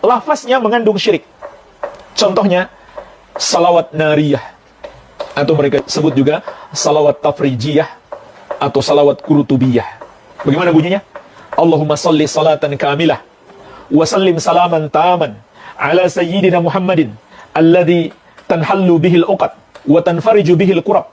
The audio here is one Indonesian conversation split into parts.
lafaznya mengandung syirik. Contohnya, salawat nariyah, atau mereka sebut juga salawat tafrijiyah, atau salawat kurutubiyah. Bagaimana bunyinya? Allahumma salli salatan kamilah, wa sallim salaman taman, ala sayyidina Muhammadin, alladhi tanhallu bihil uqad, wa tanfariju bihil kurab,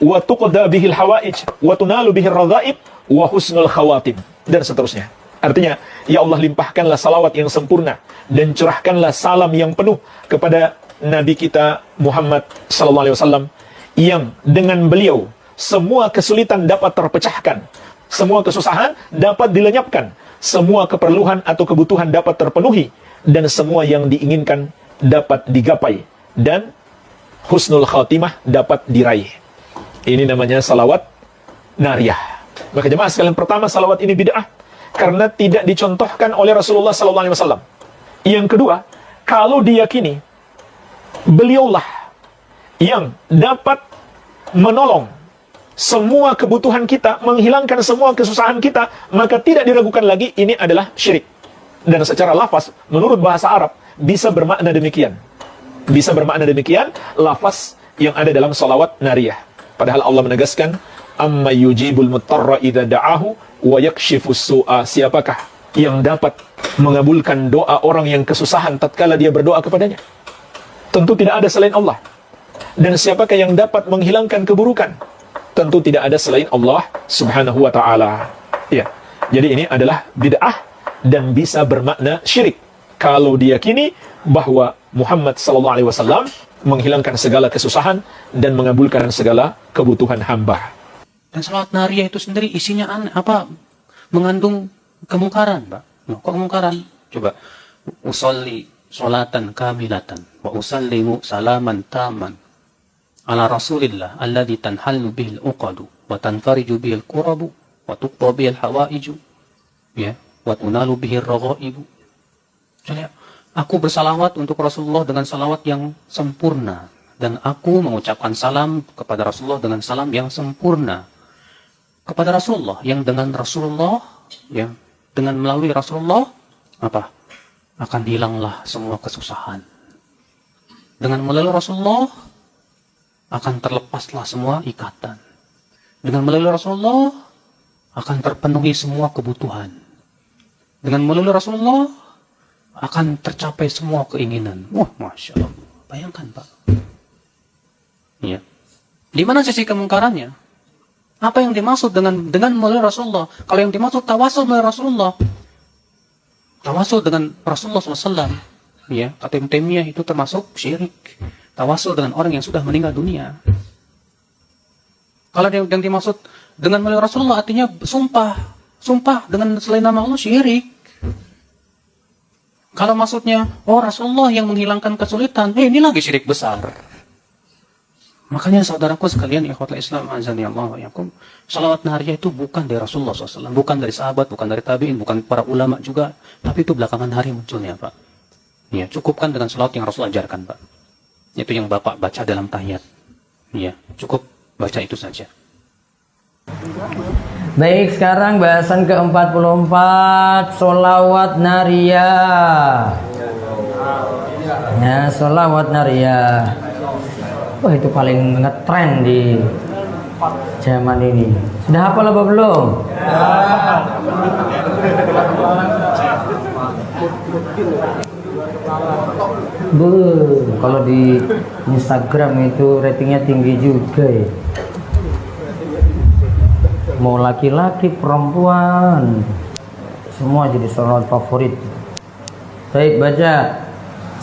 wa tuqda bihil hawaij, wa tunalu bihil radhaib, wa husnul khawatim, dan seterusnya. Artinya, ya Allah, limpahkanlah salawat yang sempurna dan curahkanlah salam yang penuh kepada Nabi kita Muhammad SAW, yang dengan beliau semua kesulitan dapat terpecahkan, semua kesusahan dapat dilenyapkan, semua keperluan atau kebutuhan dapat terpenuhi, dan semua yang diinginkan dapat digapai, dan husnul khatimah dapat diraih. Ini namanya salawat nariyah. Maka jemaah sekalian, pertama, salawat ini bid'ah karena tidak dicontohkan oleh Rasulullah SAW. Yang kedua, kalau diyakini beliaulah yang dapat menolong semua kebutuhan kita, menghilangkan semua kesusahan kita, maka tidak diragukan lagi ini adalah syirik. Dan secara lafaz, menurut bahasa Arab, bisa bermakna demikian. Bisa bermakna demikian lafaz yang ada dalam salawat nariyah. Padahal Allah menegaskan, amma yujibul mutarra idza da'ahu wa yakshifus su'a. Siapakah yang dapat mengabulkan doa orang yang kesusahan tatkala dia berdoa kepadanya? Tentu tidak ada selain Allah. Dan siapakah yang dapat menghilangkan keburukan? Tentu tidak ada selain Allah Subhanahu wa ta'ala. Ya. Jadi ini adalah bid'ah dan bisa bermakna syirik kalau diyakini bahwa Muhammad SAW menghilangkan segala kesusahan dan mengabulkan segala kebutuhan hamba. Dan salawat nariyah itu sendiri isinya mengandung kemungkaran, Pak. Kok kemungkaran? Coba. Usolli sholatan kamilatan wa usallimu salaman taman ala rasulillah alladhi tanhallu bihil uqadu wa tanfariju bihil kurabu wa tuqda bihil hawaiju, ya, wa tunalu bihil raghaibu. Jadi, aku bersalawat untuk Rasulullah dengan salawat yang sempurna, dan aku mengucapkan salam kepada Rasulullah dengan salam yang sempurna. Kepada Rasulullah, yang dengan Rasulullah, ya, dengan melalui Rasulullah, akan hilanglah semua kesusahan. Dengan melalui Rasulullah, akan terlepaslah semua ikatan. Dengan melalui Rasulullah, akan terpenuhi semua kebutuhan. Dengan melalui Rasulullah, akan tercapai semua keinginan. Wah, Masya Allah. Bayangkan, Pak. Ya. Di mana sisi kemungkarannya? Apa yang dimaksud dengan melalui Rasulullah? Kalau yang dimaksud tawasul melalui Rasulullah, tawasul dengan Rasulullah SAW, ya, kata Ibnu Taimiyah, itu termasuk syirik. Tawasul dengan orang yang sudah meninggal dunia. Kalau yang dimaksud dengan melalui Rasulullah, artinya sumpah dengan selain nama Allah, syirik. Kalau maksudnya, Rasulullah yang menghilangkan kesulitan, ini lagi syirik besar. Makanya saudaraku sekalian, ikhwatul Islam, azani Allah wa yakum, salawat nariyah itu bukan dari Rasulullah SAW, bukan dari sahabat, bukan dari tabi'in, bukan para ulama juga, tapi itu belakangan hari munculnya, Pak. Ya, cukupkan dengan salawat yang Rasul ajarkan, Pak. Itu yang Bapak baca dalam tahiyat. Ya, cukup baca itu saja. Baik, sekarang bahasan ke-44, sholawat nariyah. Ya, sholawat nariyah. Wah, itu paling ngetren di zaman ini. Sudah hafal apa belum? Kalau di Instagram itu ratingnya tinggi juga ya. Mau laki-laki, perempuan, semua jadi sholawat favorit. Baik, baca.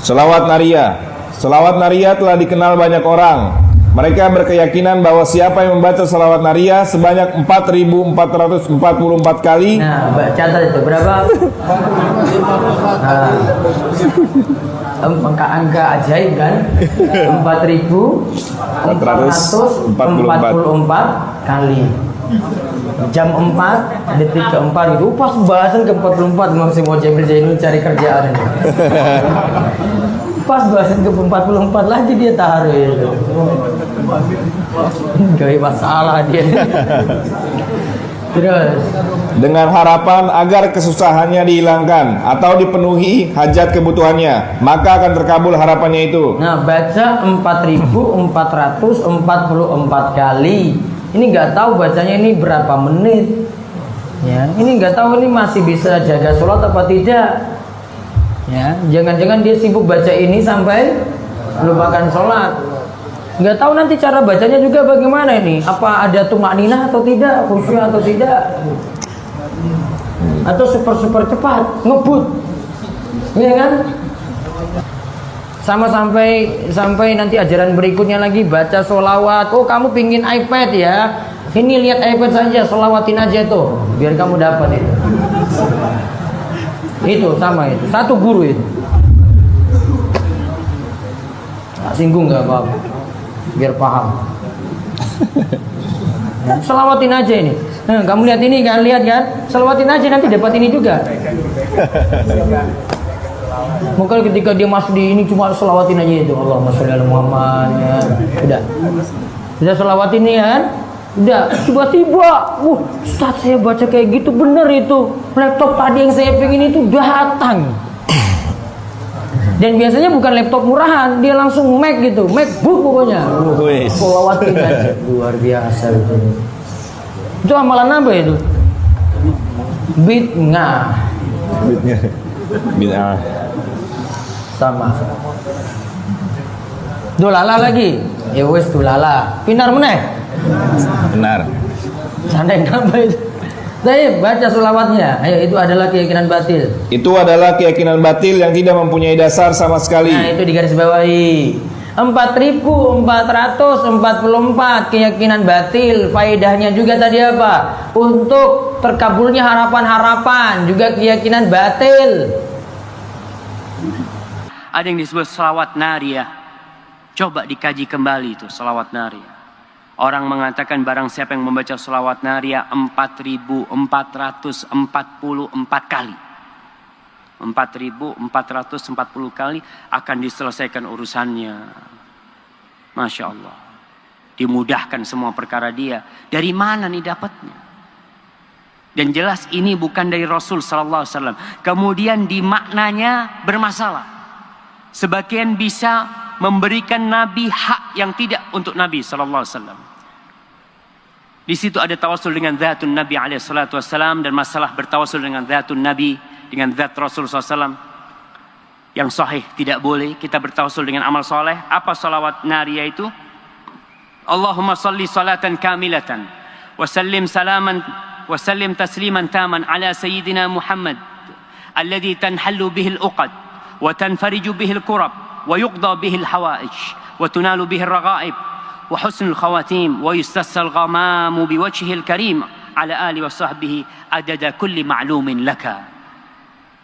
Sholawat nariyah. Sholawat nariyah telah dikenal banyak orang. Mereka berkeyakinan bahwa siapa yang membaca sholawat nariyah sebanyak 4.444 kali. Nah, catat itu berapa? Angka ajaib kan? 4.444 kali. Jam 4, detik ke-4 itu pas bahasan ke-44, masih mau Jibril Zainul cari kerjaan ini. Pas bahasan ke-44 lagi dia taruh itu. Gak masalah dia. Terus dengan harapan agar kesusahannya dihilangkan atau dipenuhi hajat kebutuhannya, maka akan terkabul harapannya itu. nah baca 4.444 kali. Ini nggak tahu bacanya ini berapa menit. Ya, ini nggak tahu ini masih bisa jaga sholat apa tidak. Ya, jangan-jangan dia sibuk baca ini sampai melupakan sholat. Nggak tahu nanti cara bacanya juga bagaimana ini. Apa ada tumakninah atau tidak, khusyuk atau tidak, atau super cepat, ngebut, ya kan? Sama sampai nanti ajaran berikutnya lagi baca sholawat. Oh kamu pingin iPad ya? Ini lihat iPad saja, sholawatin aja tuh, biar kamu dapat itu. Itu sama itu, satu guru itu. Tak singgung nggak apa-apa, biar paham. Selawatin aja ini. Nah, kamu lihat ini kan, lihat kan? Selawatin aja nanti dapat ini juga. Mungkin ketika dia masuk di ini cuma selawatin aja itu. Allahumma sholli ala Muhammad ya. Udah selawatin ini kan? Udah, tiba-tiba, Ustaz saya baca kayak gitu bener itu. Laptop tadi yang saya pengen itu datang. Dan biasanya bukan laptop murahan, dia langsung Mac gitu, MacBook pokoknya. Selawatin aja, luar biasa itu. Itu amalan apa itu? Bid'ah. Bid'ah. Sama. Dolala lagi. Ya wes dolala. Pinar meneh. Benar. Santai apa itu? Baik, baca selawatnya. Ayo, itu adalah keyakinan batil. Itu adalah keyakinan batil yang tidak mempunyai dasar sama sekali. Nah, itu digarisbawahi. 4.444 keyakinan batil. Faedahnya juga tadi apa? Untuk terkabulnya harapan-harapan, juga keyakinan batil. Ada yang disebut selawat nariyah. Coba dikaji kembali itu selawat nariyah. Orang mengatakan barang siapa yang membaca selawat nariyah 4.444 kali, 4.440 kali akan diselesaikan urusannya. Masya Allah, dimudahkan semua perkara dia. Dari mana nih dapatnya? Dan jelas ini bukan dari Rasul Sallallahu Alaihi Wasallam. Kemudian di maknanya bermasalah. Sebagian bisa memberikan Nabi hak yang tidak untuk Nabi Sallallahu Alaihi Wasallam. Di situ ada tawasul dengan zatun Nabi alaihi salatu wassalam, dan masalah bertawasul dengan zatun Nabi, dengan zat Rasul SAW. Yang sahih tidak boleh kita bertawasul dengan amal soleh. Apa salawat nariyah itu? Allahumma salli salatan kamilatan wa sallim tasliman taman ala sayyidina Muhammad alladhi tanhallu bihi al-uqad wa tanfariju bihi al-kurab wa yuqda bihi al-hawaij wa tunalu bihi al-raghaib wa husnul khawatim wa yustassal ghamamu biwajhihil karim ala ali wa sahbihi adada kulli ma'lumin laka.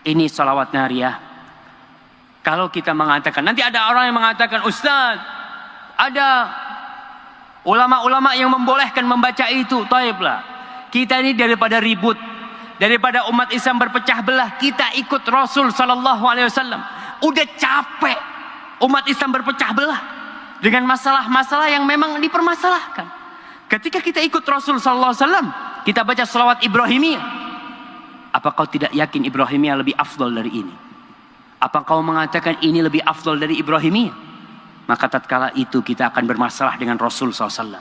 Ini salawat nariyah. Kalau kita mengatakan, nanti ada orang yang mengatakan, Ustaz, ada ulama-ulama yang membolehkan membaca itu. Taiblah, kita ini daripada ribut, daripada umat Islam berpecah belah, kita ikut Rasul Sallallahu Alaihi Wasallam. Udah capek umat Islam berpecah belah dengan masalah-masalah yang memang dipermasalahkan. Ketika kita ikut Rasul Sallallahu Alaihi Wasallam, kita baca selawat Ibrahimiyah. Apa kau tidak yakin Ibrahimiyah lebih afdal dari ini? Apa kau mengatakan ini lebih afdal dari Ibrahimiyah? Maka tatkala itu kita akan bermasalah dengan Rasul SAW.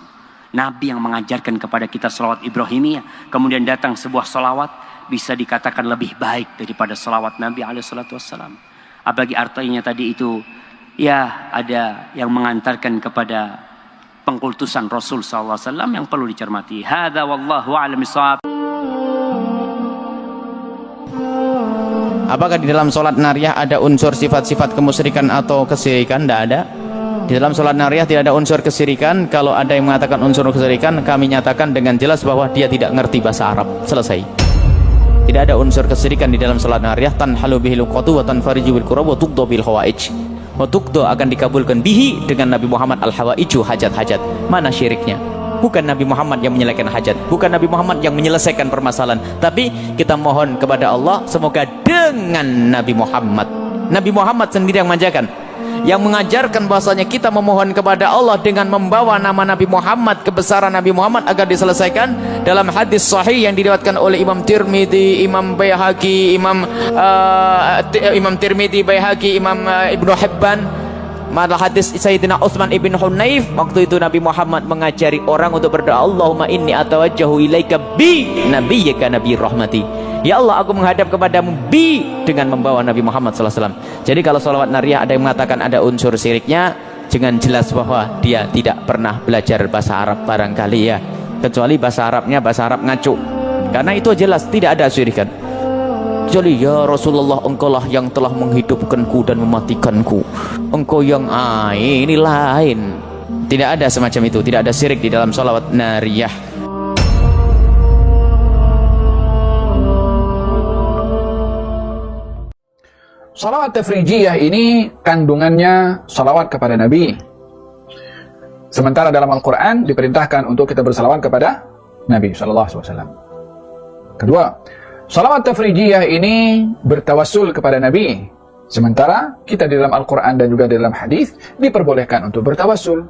Nabi yang mengajarkan kepada kita selawat Ibrahimiyah, kemudian datang sebuah selawat, bisa dikatakan lebih baik daripada selawat Nabi SAW. Apalagi artinya tadi itu, ya ada yang mengantarkan kepada pengkultusan Rasul SAW yang perlu dicermati. Hadza wallahu a'lam bishawab. Apakah di dalam sholat nariyah ada unsur sifat-sifat kemusyrikan atau kesyirikan? Tidak ada. Di dalam sholat nariyah tidak ada unsur kesyirikan. Kalau ada yang mengatakan unsur kesyirikan, kami nyatakan dengan jelas bahwa dia tidak ngerti bahasa Arab. Selesai. Tidak ada unsur kesyirikan di dalam sholat nariyah. Tanhalu bihil uqadu wa tanfariju bil kurab wa tuqda bil hawaij. Wa tuqda akan dikabulkan bihi dengan Nabi Muhammad al hawaiju, hajat-hajat. Mana syiriknya? Bukan Nabi Muhammad yang menyelesaikan hajat, bukan Nabi Muhammad yang menyelesaikan permasalahan, tapi kita mohon kepada Allah semoga dengan Nabi Muhammad. Nabi Muhammad sendiri yang manjakan. yang mengajarkan bahasanya kita memohon kepada Allah dengan membawa nama Nabi Muhammad, kebesaran Nabi Muhammad agar diselesaikan. Dalam hadis sahih yang diriwayatkan oleh Imam Tirmidzi, Imam Baihaqi, Imam Tirmidzi, Baihaqi, Imam Ibnu Hibban, malah hadis Sayyidina Utsman ibn Hunayf, waktu itu Nabi Muhammad mengajari orang untuk berdoa, Allahumma inni atawajjahu ilaika bi nabiyyika nabi rahmati. Ya Allah, aku menghadap kepadamu bi, dengan membawa Nabi Muhammad SAW. Jadi kalau salawat nariyah ada yang mengatakan ada unsur syiriknya, dengan jelas bahwa dia tidak pernah belajar bahasa Arab barangkali ya, kecuali bahasa Arabnya bahasa Arab ngaco, karena itu jelas tidak ada syirikan. Jadi ya Rasulullah, engkaulah yang telah menghidupkanku dan mematikanku, engkau yang ini lain. Tidak ada semacam itu, tidak ada syirik di dalam salawat nariyah. Salawat tafrijiyah ini kandungannya salawat kepada Nabi. Sementara dalam Al-Quran diperintahkan untuk kita bersalawat kepada Nabi SAW. Kedua, salawat tafrijiyah ini bertawassul kepada Nabi. Sementara kita di dalam Al-Quran dan juga di dalam hadis diperbolehkan untuk bertawassul.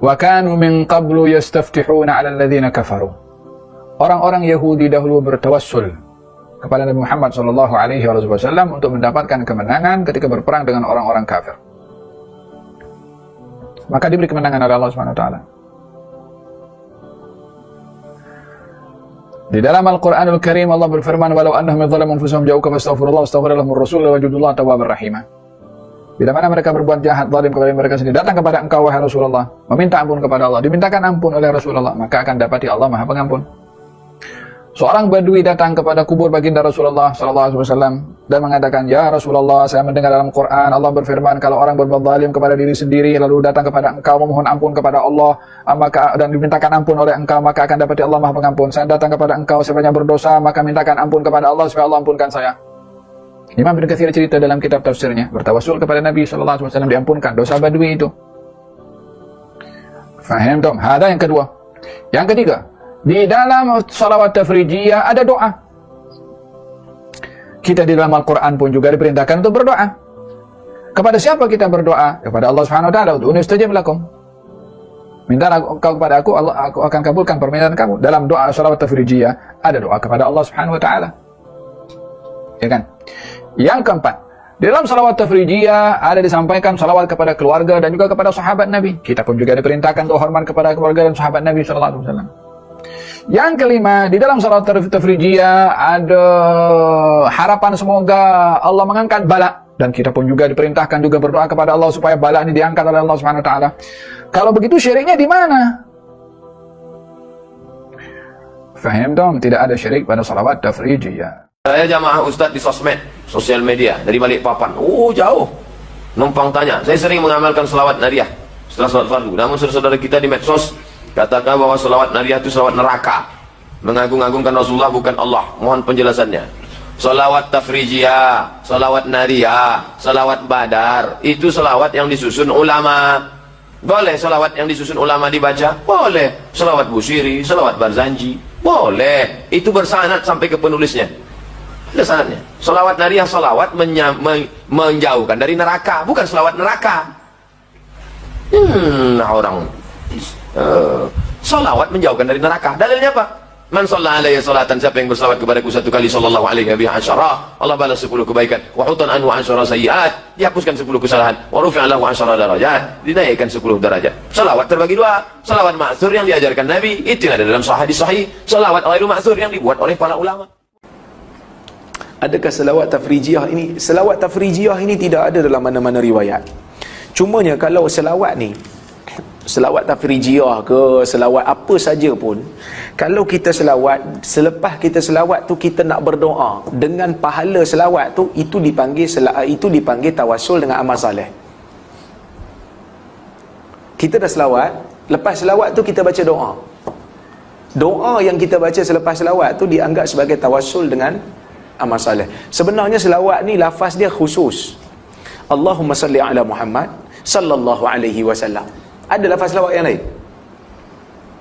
Wa kanu min qablu yastaftihuna 'ala alladhina kafaru. Orang-orang Yahudi dahulu bertawassul kepada Nabi Muhammad SAW untuk mendapatkan kemenangan ketika berperang dengan orang-orang kafir. Maka diberi kemenangan oleh Allah SWT. Di dalam Al-Quranul Karim Allah berfirman, walau annahum yadhalamu anfusahum ja'uka fastaghfirullah wastaghfir lahumur rasul lawajadullah tawwabar rahimah. Bila mana mereka berbuat jahat zalim kepada mereka sendiri, datang kepada engkau wahai Rasulullah, meminta ampun kepada Allah, dimintakan ampun oleh Rasulullah, maka akan dapati Allah Maha Pengampun. Seorang Badui datang kepada kubur baginda Rasulullah SAW dan mengatakan, ya Rasulullah, saya mendengar dalam Quran Allah berfirman, kalau orang berbuat zalim kepada diri sendiri lalu datang kepada engkau memohon ampun kepada Allah dan dimintakan ampun oleh engkau, maka akan dapati Allah Maha Pengampun. Saya datang kepada engkau sebenarnya berdosa, maka mintakan ampun kepada Allah supaya Allah ampunkan saya. Imam Ibn Katsir cerita dalam kitab tafsirnya, bertawassul kepada Nabi SAW diampunkan dosa Badui itu. Faham tom? Ada yang kedua. Yang ketiga, di dalam salawat tafrijiyah ada doa. Kita di dalam Al-Quran pun juga diperintahkan untuk berdoa. Kepada siapa kita berdoa? Kepada Allah Subhanahu wa taala, ud'uni astajib lakum. Minta engkau kepada aku akan kabulkan permintaan kamu. Dalam doa salawat tafrijiyah ada doa kepada Allah Subhanahu wa taala. Ya kan? Yang keempat, di dalam salawat tafrijiyah ada disampaikan salawat kepada keluarga dan juga kepada sahabat Nabi. Kita pun juga diperintahkan untuk hormat kepada keluarga dan sahabat Nabi sallallahu alaihi wasallam. Yang kelima, di dalam salat tafrijiyah ada harapan semoga Allah mengangkat bala, dan kita pun juga diperintahkan juga berdoa kepada Allah supaya bala ini diangkat oleh Allah Subhanahu wa taala. Kalau begitu syiriknya di mana? Faham dong? Tidak ada syirik pada salawat tafrijiyah. Saya jamaah ustaz di sosmed, sosial media dari Balikpapan. Jauh. Numpang tanya. Saya sering mengamalkan salawat nariyah setelah salat fardu. Namun saudara-saudara kita di medsos katakan bahwa salawat nariyah itu salawat neraka, mengagung-agungkan Rasulullah bukan Allah. Mohon penjelasannya. Salawat tafrijiyah, salawat nariyah, salawat badar, itu salawat yang disusun ulama. Boleh salawat yang disusun ulama dibaca? Boleh. Salawat Busiri, salawat Barzanji, boleh. Itu bersanad sampai ke penulisnya. Ada sanadnya. Salawat nariyah, salawat menjauhkan dari neraka, bukan salawat neraka. Orang salawat menjauhkan dari neraka. Dalilnya apa? Man shalla alaihi salatan, siapa yang bersalawat kepadaku satu kali, sallallahu alaihi wa asyara, Allah balas 10 kebaikan, wa hutan anhu asyara sayyiat, dihapuskan 10 kesalahan, wa rufi'a lahu asyara darajat, dinaikkan 10 derajat. Salawat terbagi dua, salawat ma'tsur yang diajarkan Nabi, itu yang ada dalam hadis sahih, salawat ghairu ma'tsur yang dibuat oleh para ulama. Adakah selawat tafrijiyah ini? Selawat tafrijiyah ini tidak ada dalam mana-mana riwayat. Cumanya kalau selawat ni, selawat tafrijiyah ke selawat apa saja pun, kalau kita selawat, selepas kita selawat tu kita nak berdoa dengan pahala selawat tu, itu dipanggil tawassul dengan amal saleh. Kita dah selawat, lepas selawat tu kita baca doa. Doa yang kita baca selepas selawat tu dianggap sebagai tawassul dengan amal saleh. Sebenarnya selawat ni lafaz dia khusus. Allahumma salli ala Muhammad sallallahu alaihi wasallam. Ada lafaz selawat yang lain?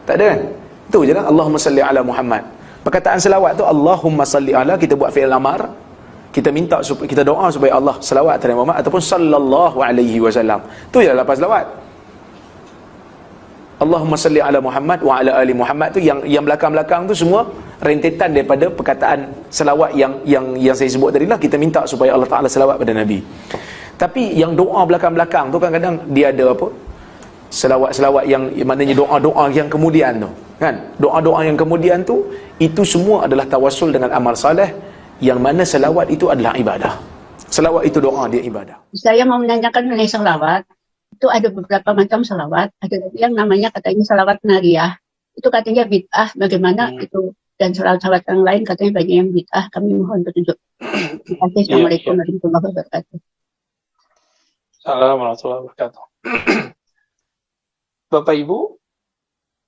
Tak ada kan? Itu je lah, Allahumma salli ala Muhammad. Perkataan selawat tu Allahumma salli ala, kita buat fi'il amar, kita minta supaya kita doa supaya Allah selawat atas Muhammad ataupun sallallahu alaihi wasallam. Tu ialah lepas selawat. Allahumma salli ala Muhammad wa ala ali Muhammad tu yang belakang-belakang tu semua rentetan daripada perkataan selawat yang saya sebut tadi lah. Kita minta supaya Allah Taala selawat pada Nabi. Tapi yang doa belakang-belakang tu kadang-kadang dia ada apa? Selawat-selawat yang maknanya doa-doa yang kemudian tu, kan? Doa-doa yang kemudian tu itu semua adalah tawassul dengan amal soleh, yang mana selawat itu adalah ibadah. Selawat itu doa, dia ibadah. Saya mau menanyakan mengenai selawat. Itu ada beberapa macam selawat. Ada yang namanya katanya selawat nariyah. Itu katanya bid'ah. Bagaimana itu? Dan selawat yang lain katanya banyak yang bid'ah. Kami mohon petunjuk. Terima kasih. Assalamualaikum warahmatullahi wabarakatuh. Assalamualaikum warahmatullahi wabarakatuh. Bapak Ibu,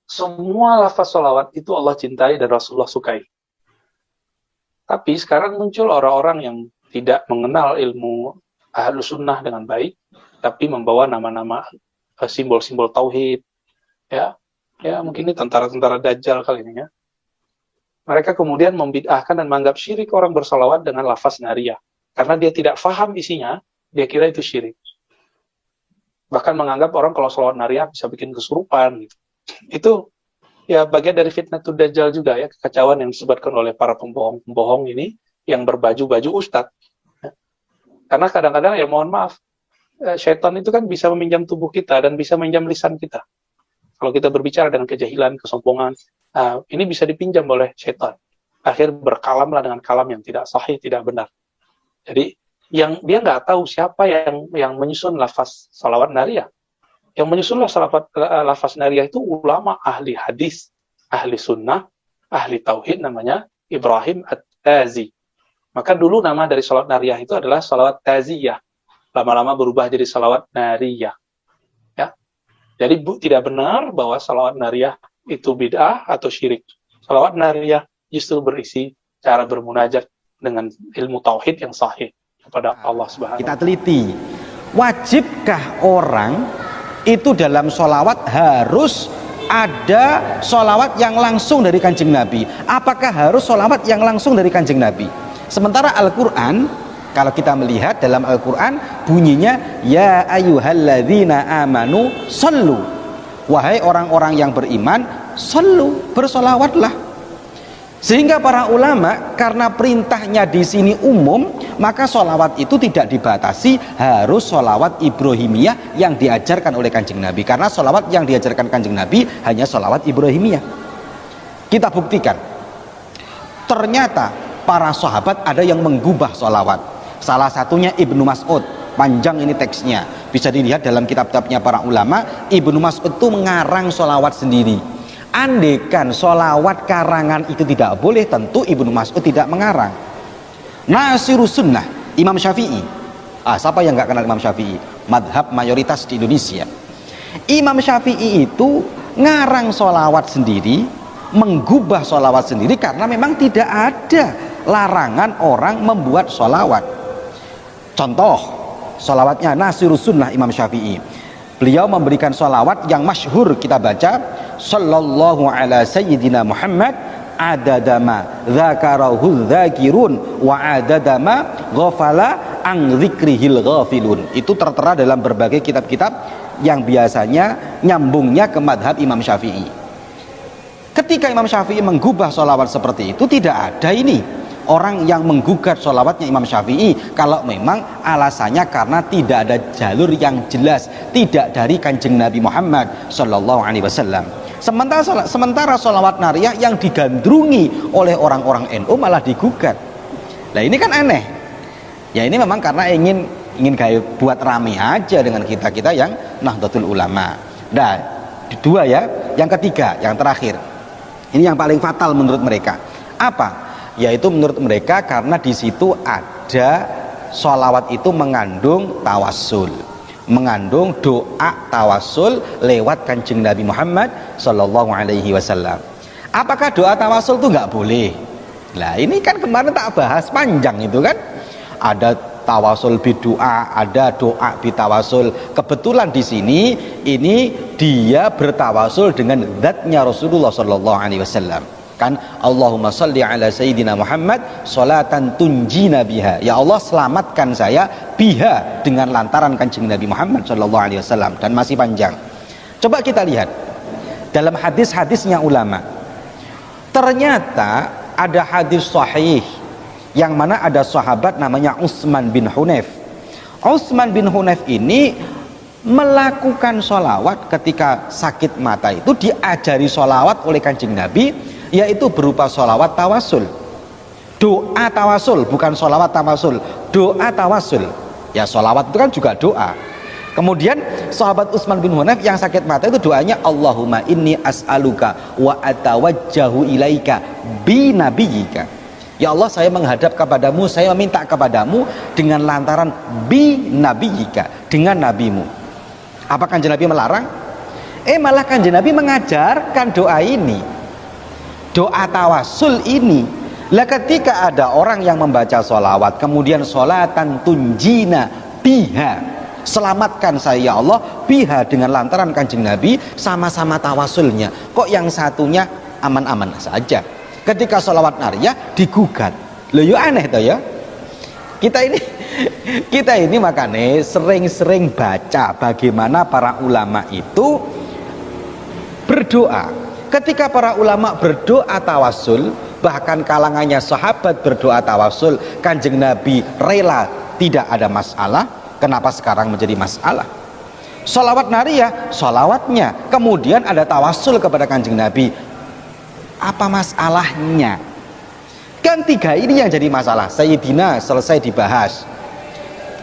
semua lafaz salawat itu Allah cintai dan Rasulullah sukai. Tapi sekarang muncul orang-orang yang tidak mengenal ilmu Ahlus Sunnah dengan baik, tapi membawa nama-nama simbol-simbol tauhid, ya mungkin ini tentara-tentara Dajjal kali ini ya. Mereka kemudian membid'ahkan dan menganggap syirik orang bersalawat dengan lafaz nariyah, karena dia tidak faham isinya, dia kira itu syirik. Bahkan menganggap orang kalau salawat nariyah bisa bikin kesurupan gitu. Itu ya bagian dari fitnatul Dajjal juga ya, kekacauan yang disebutkan oleh para pembohong-pembohong ini yang berbaju-baju ustadz. Karena kadang-kadang ya mohon maaf, syaitan itu kan bisa meminjam tubuh kita dan bisa meminjam lisan kita. Kalau kita berbicara dengan kejahilan, kesombongan, ini bisa dipinjam oleh syaitan. Akhir berkalamlah dengan kalam yang tidak sahih, tidak benar. Jadi yang dia nggak tahu siapa yang menyusun lafaz salawat nariyah. Yang menyusun lafaz nariyah itu ulama ahli hadis, ahli sunnah, ahli tauhid, namanya Ibrahim At-Tazi. Maka dulu nama dari salawat nariyah itu adalah salawat taziyah. Lama-lama berubah jadi salawat nariyah. Ya. Jadi tidak benar bahwa salawat nariyah itu bid'ah atau syirik. Salawat nariyah justru berisi cara bermunajat dengan ilmu tauhid yang sahih kepada Allah Subhanahu wa Kita teliti, wajibkah orang itu dalam sholawat harus ada sholawat yang langsung dari Kanjeng Nabi? Apakah harus sholawat yang langsung dari Kanjeng Nabi? Sementara Al-Quran, kalau kita melihat dalam Al-Quran bunyinya ya ayyuhalladzina amanu sallu, wahai orang-orang yang beriman, sallu, bersolawatlah. Sehingga para ulama karena perintahnya di sini umum, maka sholawat itu tidak dibatasi harus sholawat Ibrahimiyah yang diajarkan oleh Kanjeng Nabi, karena sholawat yang diajarkan Kanjeng Nabi hanya sholawat Ibrahimiyah. Kita buktikan, ternyata para sahabat ada yang menggubah sholawat. Salah satunya Ibnu Mas'ud, panjang ini teksnya, bisa dilihat dalam kitab-kitabnya para ulama. Ibnu Mas'ud itu mengarang sholawat sendiri. Andekan sholawat karangan itu tidak boleh, tentu Ibnu Mas'ud tidak mengarang. Nasirus Sunnah, Imam Syafi'i. Siapa yang nggak kenal Imam Syafi'i? Madhab mayoritas di Indonesia. Imam Syafi'i itu ngarang sholawat sendiri, menggubah sholawat sendiri, karena memang tidak ada larangan orang membuat sholawat. Contoh sholawatnya Nasirus Sunnah Imam Syafi'i. Beliau memberikan sholawat yang masyhur kita baca, sallallahu ala sayyidina Muhammad adadama dzakarahu dzakirun wa adadama ghafala an dzikrihil ghafilun. Itu tertera dalam berbagai kitab-kitab yang biasanya nyambungnya ke madhab Imam Syafi'i. Ketika Imam Syafi'i menggubah sholawat seperti itu, tidak ada ini orang yang menggugat sholawatnya Imam Syafi'i kalau memang alasannya karena tidak ada jalur yang jelas, tidak dari Kanjeng Nabi Muhammad Sallallahu Alaihi Wasallam. Sementara sholawat nariyah yang digandrungi oleh orang-orang NU malah digugat. Nah ini kan aneh. Ya ini memang karena ingin kayak buat rame aja dengan kita yang Nahdlatul Ulama. Nah dua ya, yang ketiga, yang terakhir. Ini yang paling fatal menurut mereka. Apa? Yaitu menurut mereka karena di situ ada sholawat itu mengandung tawassul, mengandung doa tawassul lewat Kanjeng Nabi Muhammad Sallallahu Alaihi Wasallam. Apakah doa tawassul itu nggak boleh? Nah ini kan kemarin tak bahas panjang itu kan. Ada tawasul bidoa, ada doa bitawasul. Kebetulan di sini ini dia bertawasul dengan zatnya Rasulullah Sallallahu Alaihi Wasallam. kan Allahumma sholli ala sayyidina Muhammad sholatan tunjina biha, ya Allah selamatkan saya biha, dengan lantaran kanjeng Nabi Muhammad sallallahu alaihi wasallam, dan masih panjang. Coba kita lihat dalam hadis-hadisnya ulama, ternyata ada hadis sahih yang mana ada sahabat namanya Utsman bin Hunayf. Utsman bin Hunayf ini melakukan sholawat ketika sakit mata, itu diajari sholawat oleh kanjeng Nabi, yaitu berupa sholawat tawasul, doa tawasul, bukan sholawat tawasul, doa tawasul. Ya sholawat itu kan juga doa. Kemudian sahabat Utsman bin Hunayf yang sakit mata itu doanya Allahumma inni as'aluka wa atawajjahu ilaika bi nabiyyika. Ya Allah, saya menghadap kepadamu, saya meminta kepadamu dengan lantaran bi nabiyyika, dengan nabimu. Apa kanjeng Nabi melarang? Malah kanjeng Nabi mengajarkan doa ini, doa tawasul ini. Lah ketika ada orang yang membaca sholawat, kemudian sholatan tunjina biha, selamatkan saya ya Allah biha, dengan lantaran kanjeng Nabi, sama-sama tawasulnya. Kok yang satunya aman-aman saja, ketika sholawat nariyah digugat? Loh ya aneh toh ya. Kita ini makanya sering-sering baca bagaimana para ulama itu berdoa. Ketika para ulama berdoa tawasul, bahkan kalangannya sahabat berdoa tawasul, kanjeng Nabi rela, tidak ada masalah. Kenapa sekarang menjadi masalah? Sholawat nariyah, sholawatnya, kemudian ada tawasul kepada kanjeng Nabi, apa masalahnya? Kan tiga ini yang jadi masalah. Sayyidina selesai dibahas,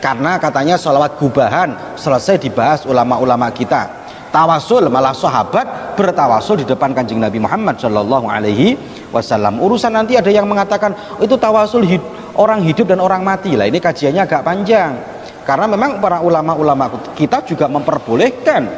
karena katanya sholawat gubahan selesai dibahas ulama-ulama kita. Tawasul, malah sahabat bertawasul di depan kanjeng Nabi Muhammad Shallallahu Alaihi Wasallam. Urusan nanti ada yang mengatakan itu tawasul orang hidup dan orang mati. Lah ini kajiannya agak panjang, karena memang para ulama-ulama kita juga memperbolehkan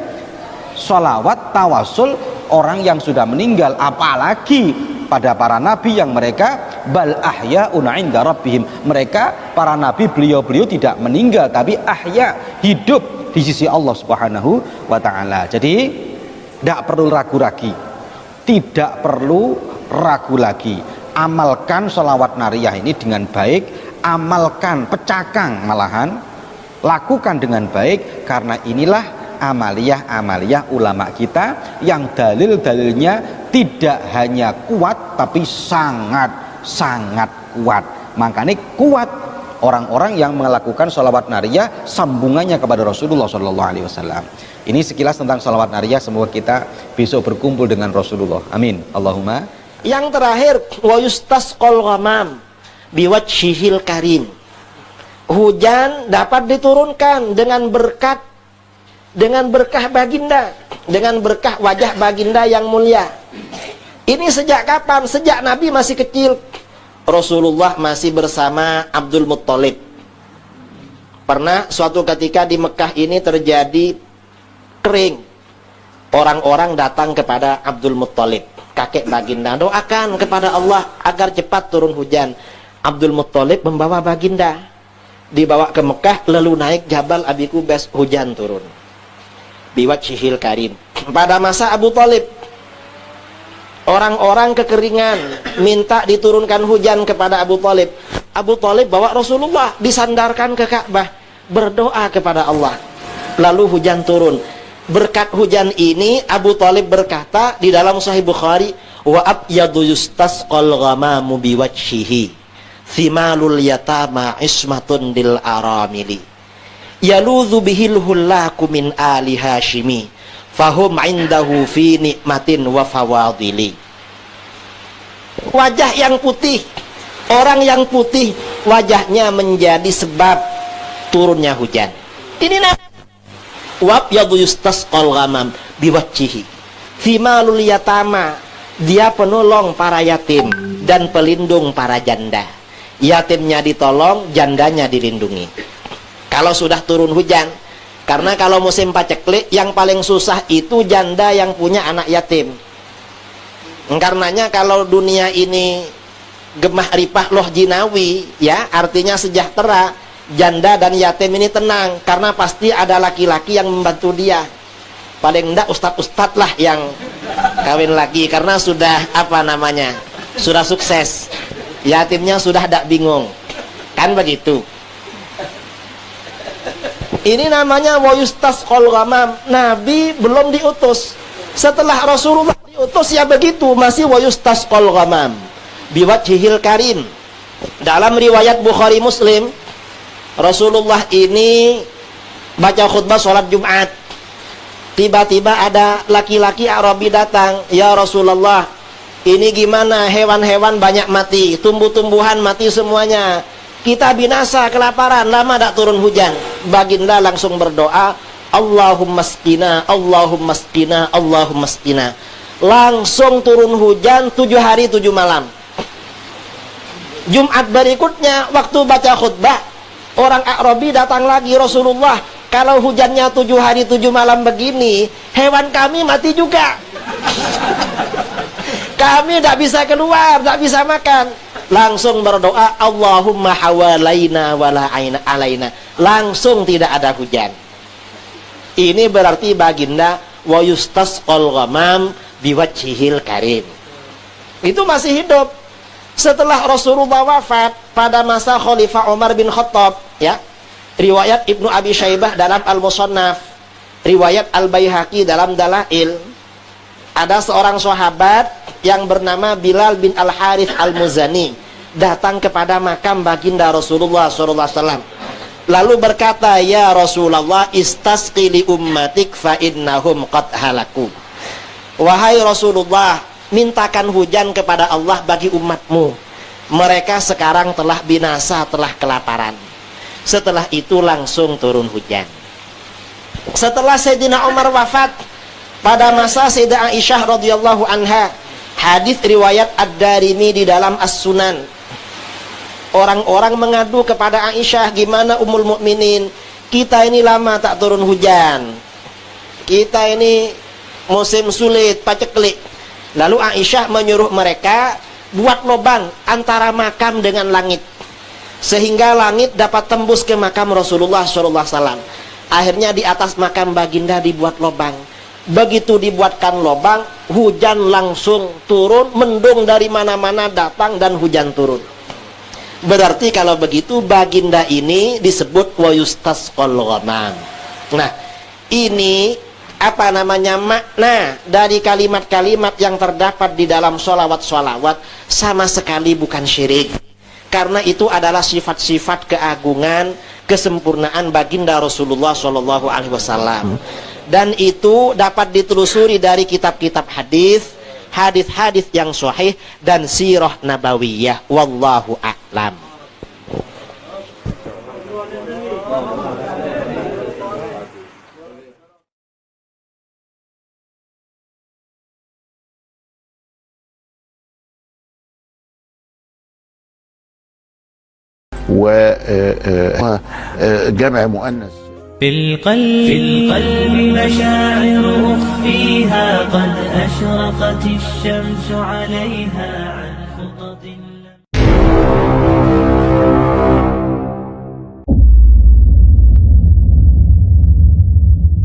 sholawat tawasul orang yang sudah meninggal, apalagi pada para nabi yang mereka bal ahya'un 'inda rabbihim, mereka para nabi beliau-beliau tidak meninggal tapi ahya, hidup di sisi Allah Subhanahu wa taala. Jadi tidak perlu ragu lagi, tidak perlu ragu lagi. Amalkan sholawat nariyah ini dengan baik, amalkan, pecahkan malahan, lakukan dengan baik, karena inilah amaliyah-amaliyah ulama kita yang dalil-dalilnya tidak hanya kuat tapi sangat kuat. Makanya kuat orang-orang yang melakukan sholawat nariyah sambungannya kepada Rasulullah Shallallahu Alaihi Wasallam. Ini sekilas tentang sholawat nariyah. Semoga kita besok berkumpul dengan Rasulullah. Amin. Allahumma. Yang terakhir, wa yustasqal ghamam biwajhihil karim. Hujan dapat diturunkan dengan berkah baginda, dengan berkah wajah baginda yang mulia. Ini sejak kapan? Sejak Nabi masih kecil. Rasulullah masih bersama Abdul Muttalib. Pernah suatu ketika di Mekah ini terjadi kering. Orang-orang datang kepada Abdul Muttalib, kakek baginda, doakan kepada Allah agar cepat turun hujan. Abdul Muttalib membawa baginda, dibawa ke Mekah, lalu naik Jabal Abi Qubais, hujan turun. Biwajhihil karim. Pada masa Abu Talib, orang-orang kekeringan, minta diturunkan hujan kepada Abu Talib. Abu Talib bawa Rasulullah, disandarkan ke Ka'bah, berdoa kepada Allah, lalu hujan turun. Berkat hujan ini Abu Talib berkata di dalam Sahih Bukhari, wa abyadu yustasqal ghamamu biwajhihi thimalul yatama ismatun lil aramili yaludhu bihil hullaku min ali hashimi fahum indahu fi nikmatin wa fawadili. Wajah yang putih, orang yang putih, wajahnya menjadi sebab turunnya hujan. Ini wab yadu yustasqal ghamam biwajhihi thimalul yatama, dia penolong para yatim dan pelindung para janda. Yatimnya ditolong, jandanya dilindungi kalau sudah turun hujan. Karena kalau musim paceklik yang paling susah itu janda yang punya anak yatim. Karenanya kalau dunia ini gemah ripah loh jinawi, ya artinya sejahtera, janda dan yatim ini tenang, karena pasti ada laki-laki yang membantu dia. Paling enggak ustadz-ustadz lah yang kawin lagi karena sudah apa namanya, sudah sukses, yatimnya sudah tidak bingung, kan begitu. Ini namanya wa yustasqal ghamam. Nabi belum diutus. Setelah Rasulullah diutus ya begitu, masih wa yustasqal ghamam biwajhihil karim. Dalam riwayat Bukhari Muslim, Rasulullah ini baca khutbah sholat Jumat. Tiba-tiba ada laki-laki Arabi datang, "Ya Rasulullah, ini gimana, hewan-hewan banyak mati, tumbuh-tumbuhan mati semuanya, kita binasa kelaparan, lama tak turun hujan." Baginda langsung berdoa, "Allahumma sqina, Allahumma sqina, Allahumma sqina." Langsung turun hujan 7 hari 7 malam. Jumat berikutnya waktu baca khutbah, orang Arabi datang lagi, "Rasulullah, kalau hujannya 7 hari 7 malam begini, hewan kami mati juga. Kami tidak bisa keluar, tidak bisa makan." Langsung berdoa, "Allahumma hawalaina wala aina alaina." Langsung tidak ada hujan. Ini berarti baginda wa yustasqal ghamam biwajhihil karim. Itu masih hidup. Setelah Rasulullah wafat pada masa Khalifah Umar bin Khattab, ya. Riwayat Ibnu Abi Syaibah dalam Al-Musannaf, riwayat Al-Baihaqi dalam Dalail, ada seorang sahabat yang bernama Bilal bin Al-Harith Al-Muzani datang kepada makam baginda Rasulullah SAW. Lalu berkata, "Ya Rasulullah, istasqi li ummatik fa innahum qad halaku." Wahai Rasulullah, mintakan hujan kepada Allah bagi umatmu. Mereka sekarang telah binasa, telah kelaparan. Setelah itu langsung turun hujan. Setelah Sayyidina Umar wafat, pada masa Sayyidah Aisyah radhiyallahu anha, hadis riwayat Ad-Darimi di dalam As-Sunan, orang-orang mengadu kepada Aisyah, "Gimana Ummul Mukminin, kita ini lama tak turun hujan, kita ini musim sulit, paceklik." Lalu Aisyah menyuruh mereka buat lubang antara makam dengan langit, sehingga langit dapat tembus ke makam Rasulullah SAW. Akhirnya di atas makam baginda dibuat lubang. Begitu dibuatkan lubang, hujan langsung turun, mendung dari mana-mana datang dan hujan turun. Berarti kalau begitu baginda ini disebut wa yustasqal ghamam. Nah, ini apa namanya, makna dari kalimat-kalimat yang terdapat di dalam sholawat-sholawat sama sekali bukan syirik. Karena itu adalah sifat-sifat keagungan, kesempurnaan baginda Rasulullah SAW. Dan itu dapat ditelusuri dari kitab-kitab hadis, hadis-hadis yang sahih dan sirah nabawiyah. Wallahu a'lam. وجمع مؤنث. في القلب مشاعر أخفيها قد أشرقت الشمس عليها عن خطط